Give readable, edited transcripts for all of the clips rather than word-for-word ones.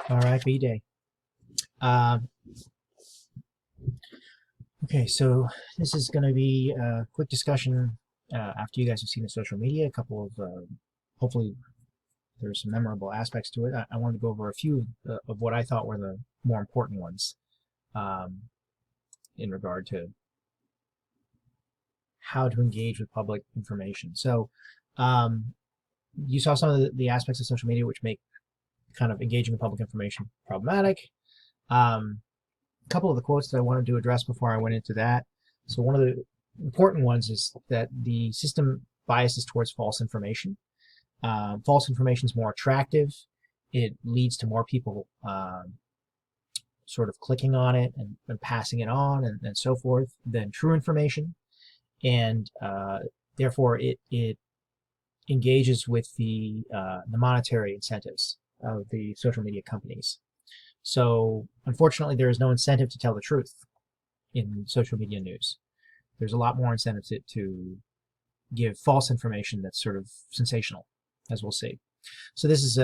All right, B-Day. Um, okay, so this is going to be a quick discussion after you guys have seen the social media. A couple of, hopefully, there's some memorable aspects to it. I wanted to go over a few of what I thought were the more important ones um, in regard to how to engage with public information. So, um, you saw some of the aspects of social media which make kind of engaging with public information problematic. Um, a couple of the quotes that I wanted to address before I went into that. So one of the important ones is that the system biases towards false information. False information is more attractive. It leads to more people sort of clicking on it and passing it on and so forth than true information. And therefore, it engages with the monetary incentives of the social media companies. So unfortunately, there is no incentive to tell the truth in social media news. There's a lot more incentive to give false information that's sort of sensational, as we'll see. So this is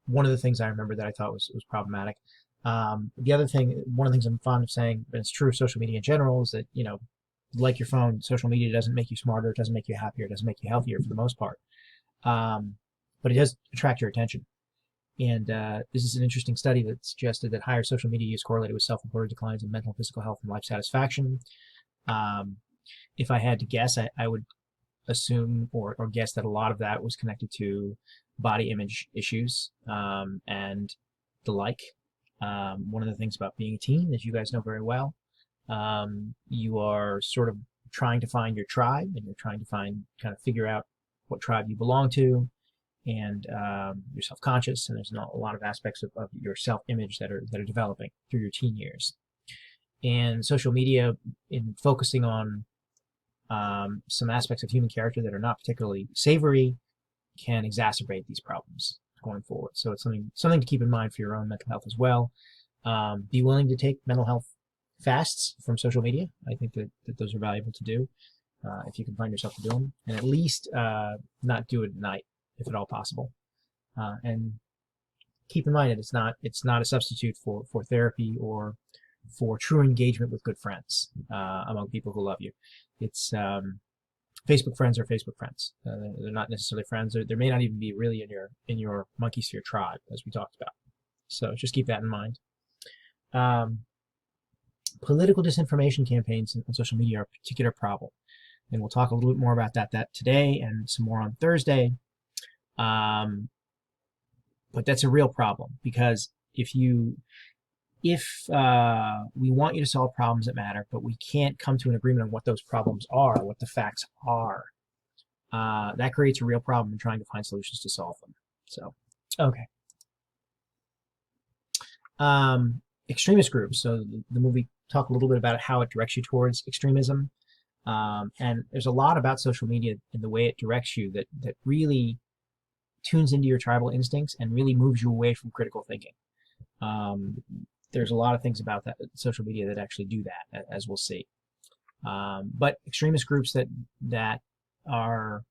one of the things I remember that I thought was problematic. The other thing, one of the things I'm fond of saying, but it's true of social media in general, is that, like your phone, social media doesn't make you smarter, it doesn't make you happier, it doesn't make you healthier for the most part. But it does attract your attention. And this is an interesting study that suggested that higher social media use correlated with self-reported declines in mental and physical health and life satisfaction. If I had to guess, I would assume or guess that a lot of that was connected to body image issues and the like. One of the things about being a teen, as you guys know very well, you are sort of trying to find your tribe, and you're trying to kind of figure out what tribe you belong to, and you're self-conscious, and there's a lot of aspects of your self-image that are developing through your teen years. And social media, in focusing on some aspects of human character that are not particularly savory, can exacerbate these problems going forward. So it's something to keep in mind for your own mental health as well. Be willing to take mental health fasts from social media. I think that those are valuable to do if you can find yourself to do them, and at least not do it at night if at all possible. And keep in mind that it's not a substitute for therapy or for true engagement with good friends among people who love you. It's Facebook friends are Facebook friends. They're not necessarily friends. They may not even be really in your monkey sphere tribe, as we talked about. So just keep that in mind. Political disinformation campaigns on social media are a particular problem, and we'll talk a little bit more about that today and some more on Thursday. But that's a real problem, because if we want you to solve problems that matter, but we can't come to an agreement on what those problems are, what the facts are, that creates a real problem in trying to find solutions to solve them. So, okay. Extremist groups. So the movie talked a little bit about how it directs you towards extremism. And there's a lot about social media and the way it directs you that really tunes into your tribal instincts and really moves you away from critical thinking. There's a lot of things about that social media that actually do that, as we'll see. But extremist groups that are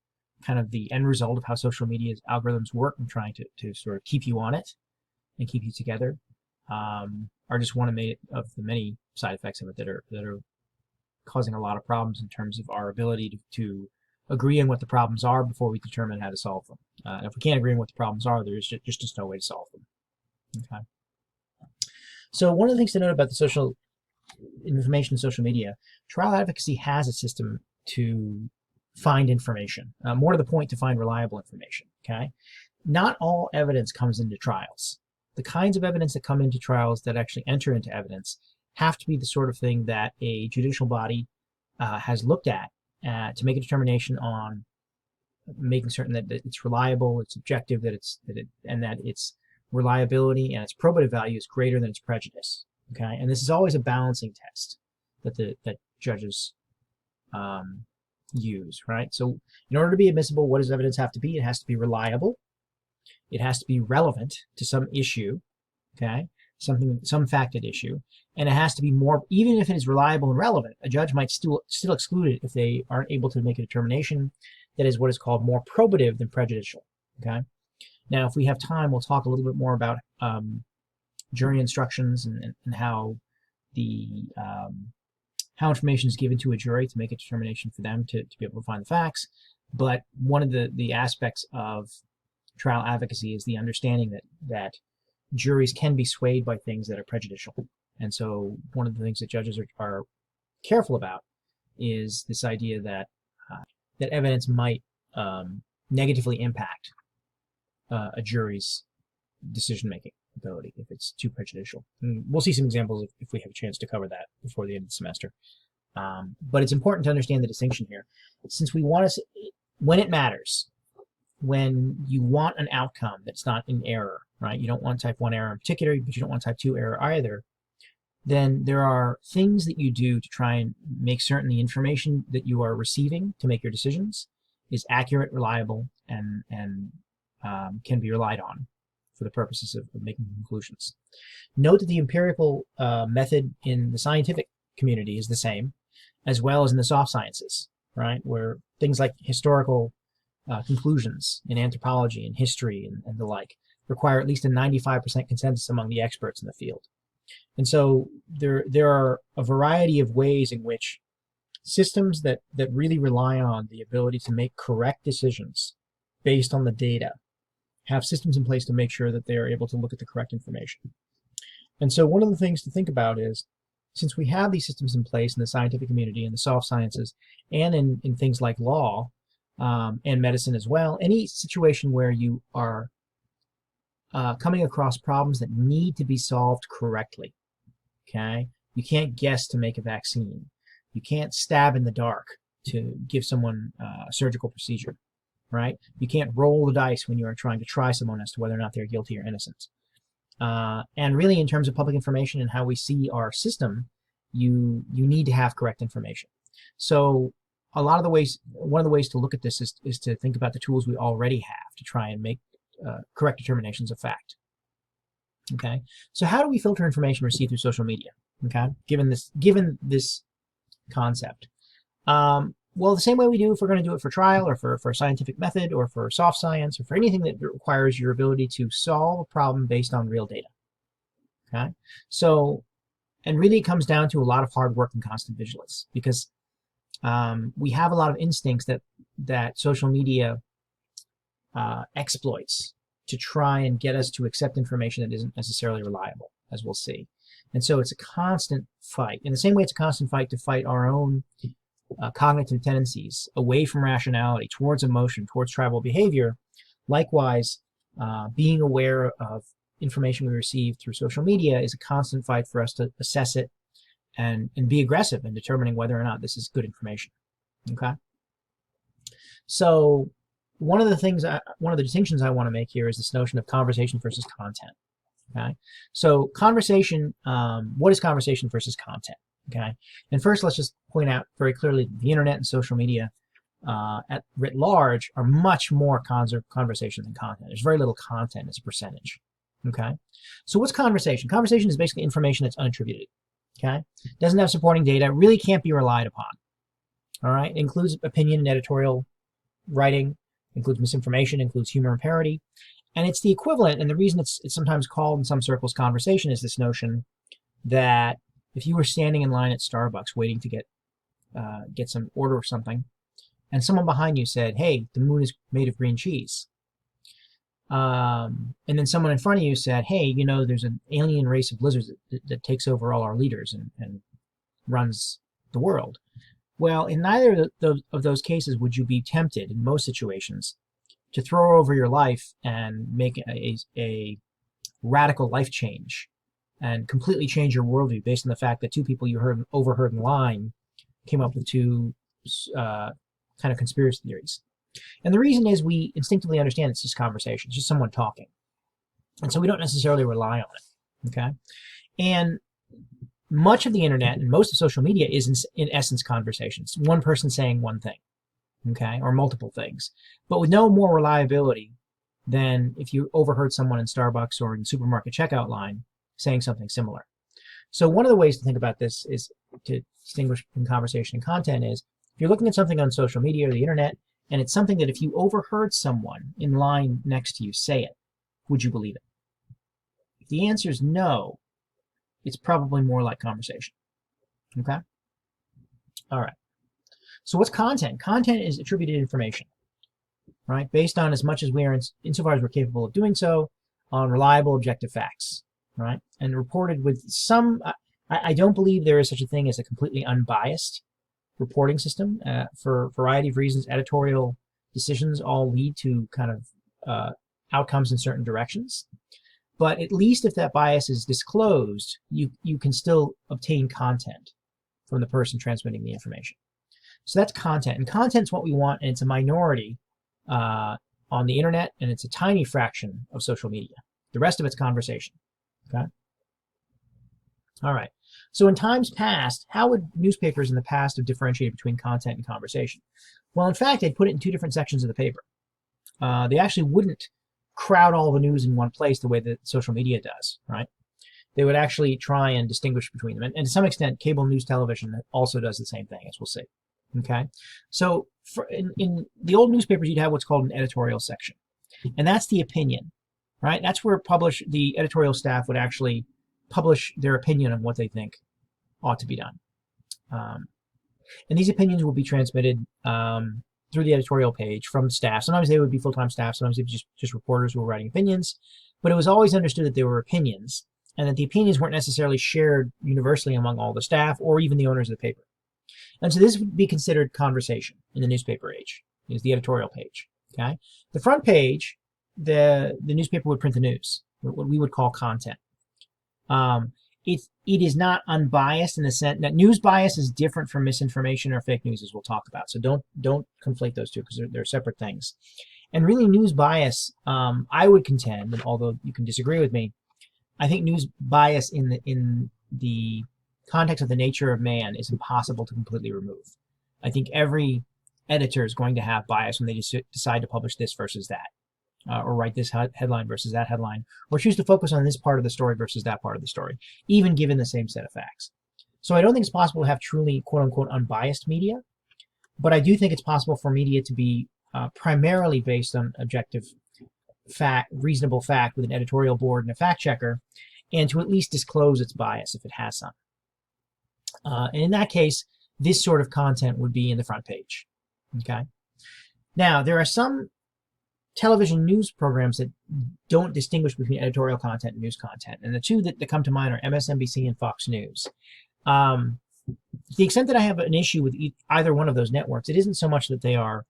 kind of the end result of how social media's algorithms work and trying to sort of keep you on it and keep you together are just one of the many side effects of it that are causing a lot of problems in terms of our ability to agree on what the problems are before we determine how to solve them. And if we can't agree on what the problems are, there's just no way to solve them. Okay. So one of the things to note about the social information in social media, trial advocacy has a system to find information, more to the point, to find reliable information. Okay, not all evidence comes into trials. The kinds of evidence that come into trials that actually enter into evidence have to be the sort of thing that a judicial body has looked at to make a determination on making certain that it's reliable, it's objective, and that its reliability and its probative value is greater than its prejudice. Okay, and this is always a balancing test that judges use, right? So in order to be admissible, what does evidence have to be? It has to be reliable. It has to be relevant to some issue, okay, some fact at issue, and it has to be more. Even if it is reliable and relevant, a judge might still exclude it if they aren't able to make a determination that is what is called more probative than prejudicial. Okay, Now, if we have time, we'll talk a little bit more about jury instructions and how the how information is given to a jury to make a determination for them to be able to find the facts. But one of the aspects of trial advocacy is the understanding that juries can be swayed by things that are prejudicial. And so one of the things that judges are careful about is this idea that that evidence might negatively impact a jury's decision-making ability if it's too prejudicial. And we'll see some examples if we have a chance to cover that before the end of the semester. But it's important to understand the distinction here. Since we want to, when it matters, when you want an outcome that's not in error, right? You don't want type 1 error in particular, but you don't want type 2 error either. Then there are things that you do to try and make certain the information that you are receiving to make your decisions is accurate, reliable, and can be relied on for the purposes of making conclusions. Note that the empirical method in the scientific community is the same, as well as in the soft sciences, right? Where things like historical conclusions in anthropology and history and the like require at least a 95% consensus among the experts in the field. And so there are a variety of ways in which systems that really rely on the ability to make correct decisions based on the data have systems in place to make sure that they are able to look at the correct information. And so one of the things to think about is, since we have these systems in place in the scientific community, in the soft sciences, and in things like law and medicine as well, any situation where you are coming across problems that need to be solved correctly, okay? You can't guess to make a vaccine. You can't stab in the dark to give someone a surgical procedure, right? You can't roll the dice when you are trying to try someone as to whether or not they're guilty or innocent. And really, in terms of public information and how we see our system, you need to have correct information. So one of the ways to look at this is to think about the tools we already have to try and make correct determinations of fact. Okay, so how do we filter information received through social media? Okay, given this concept. Well, the same way we do if we're going to do it for trial or for a scientific method or for soft science or for anything that requires your ability to solve a problem based on real data. Okay, so, and really it comes down to a lot of hard work and constant vigilance, because we have a lot of instincts that social media exploits to try and get us to accept information that isn't necessarily reliable, as we'll see. And so it's a constant fight. In the same way it's a constant fight to fight our own cognitive tendencies away from rationality, towards emotion, towards tribal behavior. Likewise, being aware of information we receive through social media is a constant fight for us to assess it and be aggressive in determining whether or not this is good information. Okay? So one of the distinctions I want to make here is this notion of conversation versus content. Okay? So conversation, what is conversation versus content? Okay, and first let's just point out very clearly the internet and social media at writ large are much more conversation than content. There's very little content as a percentage. Okay, so what's conversation? Conversation is basically information that's unattributed. Okay, doesn't have supporting data, really can't be relied upon. All right, it includes opinion and editorial writing, includes misinformation, includes humor and parody, and it's the equivalent. And the reason it's sometimes called in some circles conversation is this notion that if you were standing in line at Starbucks waiting to get some order or something, and someone behind you said, "Hey, the moon is made of green cheese," and then someone in front of you said, "Hey, you know, there's an alien race of lizards that takes over all our leaders and runs the world." Well, in neither of those cases would you be tempted, in most situations, to throw over your life and make a radical life change and completely change your worldview based on the fact that two people you overheard in line came up with two kind of conspiracy theories. And the reason is we instinctively understand it's just conversation, it's just someone talking. And so we don't necessarily rely on it, okay? And much of the internet and most of social media is in essence conversations. One person saying one thing, okay, or multiple things, but with no more reliability than if you overheard someone in Starbucks or in the supermarket checkout line saying something similar. So one of the ways to think about this is to distinguish between conversation and content is, if you're looking at something on social media or the internet and it's something that if you overheard someone in line next to you say it, would you believe it? If the answer is no, it's probably more like conversation. Okay? All right. So what's content? Content is attributed information, right? Based on as much as we are, insofar as we're capable of doing so, on reliable, objective facts, right? And reported with some, I don't believe there is such a thing as a completely unbiased reporting system. For a variety of reasons, editorial decisions all lead to kind of outcomes in certain directions. But at least if that bias is disclosed, you can still obtain content from the person transmitting the information. So that's content. And content's what we want, and it's a minority on the internet, and it's a tiny fraction of social media. The rest of it's conversation. Okay? All right. So in times past, how would newspapers in the past have differentiated between content and conversation? Well, in fact, they'd put it in two different sections of the paper. They actually wouldn't crowd all the news in one place the way that social media does, right? They would actually try and distinguish between them. And to some extent, cable news television also does the same thing, as we'll see. Okay? So in the old newspapers, you'd have what's called an editorial section. And that's the opinion, right? That's where the editorial staff would actually publish their opinion on what they think ought to be done. And these opinions will be transmitted through the editorial page from staff. Sometimes they would be full-time staff, sometimes they'd be just reporters who were writing opinions, but it was always understood that they were opinions, and that the opinions weren't necessarily shared universally among all the staff or even the owners of the paper. And so this would be considered conversation in the newspaper age, is the editorial page. Okay? The front page, the newspaper would print the news, what we would call content. It is not unbiased in the sense that news bias is different from misinformation or fake news, as we'll talk about. So don't conflate those two, because they're separate things. And really, news bias, I would contend, and although you can disagree with me, I think news bias in the context of the nature of man is impossible to completely remove. I think every editor is going to have bias when they decide to publish this versus that. Or write this headline versus that headline, or choose to focus on this part of the story versus that part of the story, even given the same set of facts. So I don't think it's possible to have truly quote-unquote unbiased media, but I do think it's possible for media to be primarily based on objective fact, reasonable fact, with an editorial board and a fact checker, and to at least disclose its bias if it has some. And in that case, this sort of content would be in the front page. Okay. Now, there are some television news programs that don't distinguish between editorial content and news content. And the two that come to mind are MSNBC and Fox News. To the extent that I have an issue with either one of those networks, it isn't so much that they are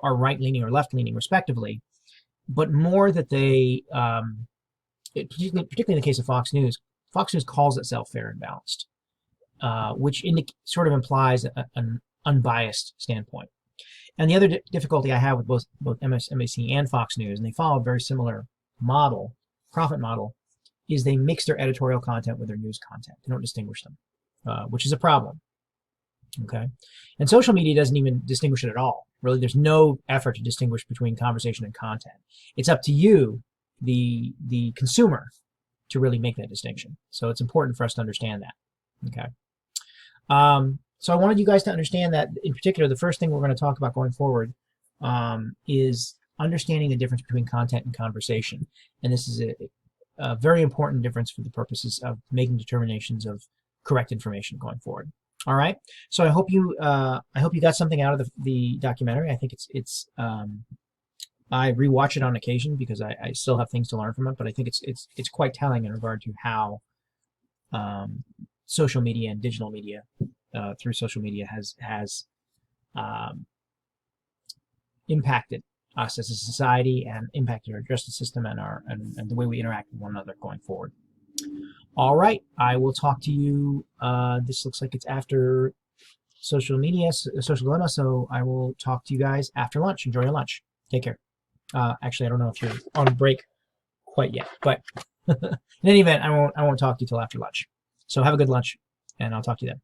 right-leaning or left-leaning, respectively, but more that they, particularly in the case of Fox News calls itself fair and balanced, which sort of implies an unbiased standpoint. And the other difficulty I have with both MSNBC and Fox News, and they follow a very similar profit model, is they mix their editorial content with their news content. They don't distinguish them, which is a problem. Okay, and social media doesn't even distinguish it at all. Really, there's no effort to distinguish between conversation and content. It's up to you, the consumer, to really make that distinction. So it's important for us to understand that. Okay. So I wanted you guys to understand that, in particular, the first thing we're going to talk about going forward is understanding the difference between content and conversation. And this is a very important difference for the purposes of making determinations of correct information going forward. All right. So I hope you got something out of the documentary. I think it's I rewatch it on occasion because I still have things to learn from it, but I think it's quite telling in regard to how social media and digital media through social media has impacted us as a society and impacted our justice system and the way we interact with one another going forward. All right, I will talk to you. This looks like it's after social dilemma, so I will talk to you guys after lunch. Enjoy your lunch. Take care. Actually, I don't know if you're on break quite yet, but in any event, I won't talk to you till after lunch. So have a good lunch, and I'll talk to you then.